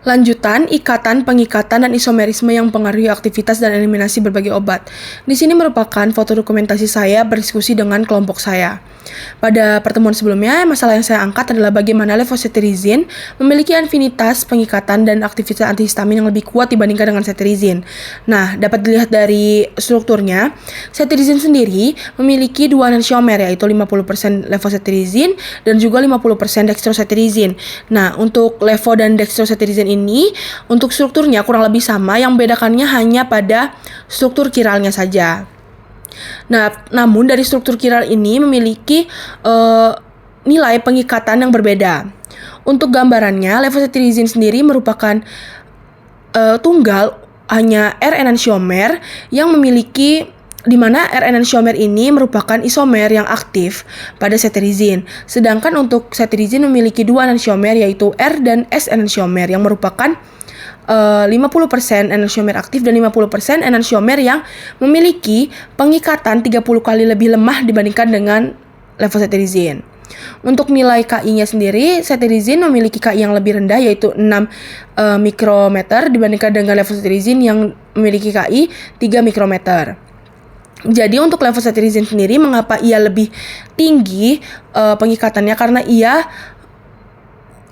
Lanjutan, ikatan, pengikatan, dan isomerisme yang mempengaruhi aktivitas dan eliminasi berbagai obat. Di sini merupakan foto dokumentasi saya berdiskusi dengan kelompok saya. Pada pertemuan sebelumnya, masalah yang saya angkat adalah bagaimana levocetirizine memiliki afinitas, pengikatan, dan aktivitas antihistamin yang lebih kuat dibandingkan dengan cetirizine. Nah, dapat dilihat dari strukturnya, cetirizine sendiri memiliki dua enantiomer, yaitu 50% levocetirizine dan juga 50% dextrocetirizine. Nah, untuk levo dan dextrocetirizine ini, untuk strukturnya kurang lebih sama, yang membedakannya hanya pada struktur kiralnya saja. Nah, namun dari struktur kiral ini memiliki nilai pengikatan yang berbeda. Untuk gambarannya, levocetirizine sendiri merupakan tunggal hanya R enantiomer yang memiliki, di mana R enantiomer ini merupakan isomer yang aktif pada cetirizine. Sedangkan untuk cetirizine memiliki dua enantiomer, yaitu R dan S enantiomer yang merupakan 50% enantiomer aktif dan 50% enantiomer yang memiliki pengikatan 30 kali lebih lemah dibandingkan dengan levocetirizine. Untuk nilai KI-nya sendiri, cetirizine memiliki KI yang lebih rendah, yaitu 6 mikrometer dibandingkan dengan levocetirizine yang memiliki KI 3 mikrometer. Jadi untuk levocetirizine sendiri, mengapa ia lebih tinggi pengikatannya? Karena ia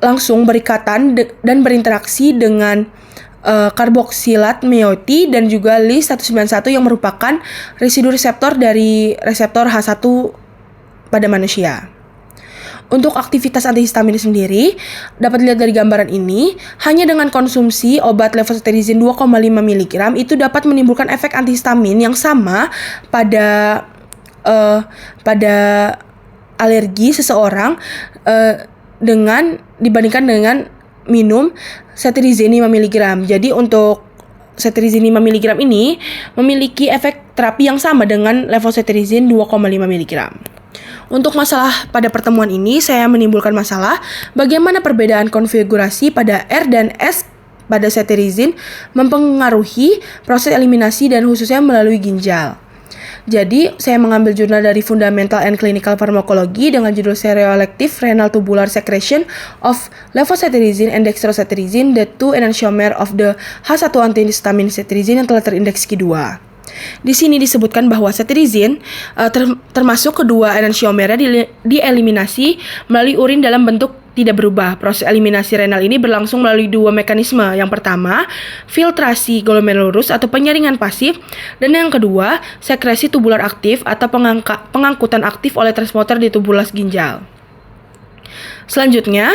langsung berikatan dan berinteraksi dengan karboksilat meioti dan juga Li191 yang merupakan residu reseptor dari reseptor H1 pada manusia. Untuk aktivitas antihistamin sendiri, dapat dilihat dari gambaran ini, hanya dengan konsumsi obat levocetirizine 2,5 mg itu dapat menimbulkan efek antihistamin yang sama pada alergi seseorang dibandingkan dengan minum cetirizine 5 mg. Jadi untuk cetirizine 5 mg ini memiliki efek terapi yang sama dengan levocetirizine 2,5 mg. Untuk masalah pada pertemuan ini, saya menimbulkan masalah bagaimana perbedaan konfigurasi pada R dan S pada cetirizine mempengaruhi proses eliminasi dan khususnya melalui ginjal. Jadi, saya mengambil jurnal dari Fundamental and Clinical Pharmacology dengan judul Seroactive Renal Tubular Secretion of Levocetirizine and Dextrocetirizine, the two enantiomer of the H1 antihistamine cetirizine yang telah terindeks Q2. Di sini disebutkan bahwa cetirizine termasuk kedua enantiomernya dieliminasi melalui urin dalam bentuk tidak berubah. Proses eliminasi renal ini berlangsung melalui dua mekanisme. Yang pertama, filtrasi glomerulus atau penyaringan pasif, dan yang kedua, sekresi tubular aktif atau pengangkutan aktif oleh transporter di tubulas ginjal. Selanjutnya,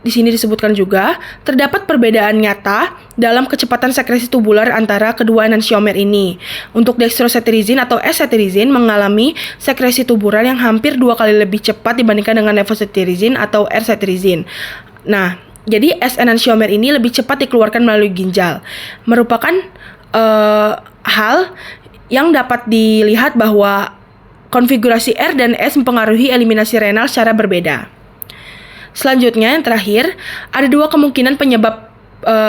di sini disebutkan juga, terdapat perbedaan nyata dalam kecepatan sekresi tubular antara kedua enantiomer ini. Untuk dextrocetirizine atau S-cetirizine mengalami sekresi tubular yang hampir 2 kali lebih cepat dibandingkan dengan levocetirizine atau R-cetirizine. Nah, jadi S-enantiomer ini lebih cepat dikeluarkan melalui ginjal. Merupakan hal yang dapat dilihat bahwa konfigurasi R dan S mempengaruhi eliminasi renal secara berbeda. Selanjutnya, yang terakhir, ada dua kemungkinan penyebab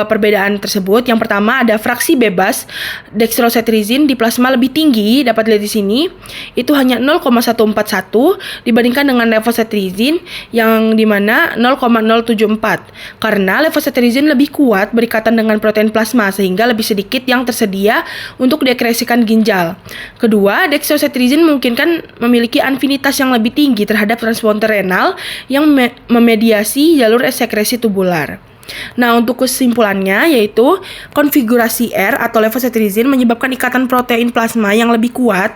perbedaan tersebut. Yang pertama, ada fraksi bebas dextrocetirizine di plasma lebih tinggi, dapat dilihat di sini, itu hanya 0,141 dibandingkan dengan levocetirizine yang dimana 0,074. Karena levocetirizine lebih kuat berikatan dengan protein plasma sehingga lebih sedikit yang tersedia untuk diekskresikan ginjal. Kedua, dextrocetirizine memungkinkan memiliki afinitas yang lebih tinggi terhadap transporter renal yang memediasi jalur sekresi tubular. Nah, untuk kesimpulannya yaitu konfigurasi R atau levocetirizine menyebabkan ikatan protein plasma yang lebih kuat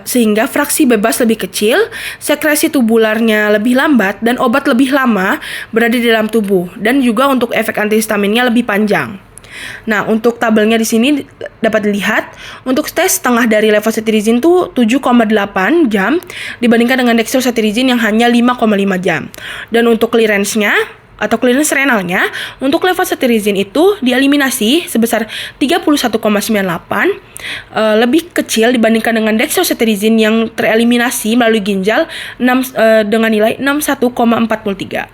sehingga fraksi bebas lebih kecil, sekresi tubularnya lebih lambat, dan obat lebih lama berada di dalam tubuh, dan juga untuk efek antihistaminnya lebih panjang. Nah, untuk tabelnya di sini dapat dilihat untuk tes setengah dari levocetirizine itu 7,8 jam dibandingkan dengan dextrocetirizine yang hanya 5,5 jam. Dan untuk clearance-nya atau clearance renalnya untuk levocetirizine itu dieliminasi sebesar 31,98, lebih kecil dibandingkan dengan dextrocetirizine yang tereliminasi melalui ginjal dengan nilai 61,43.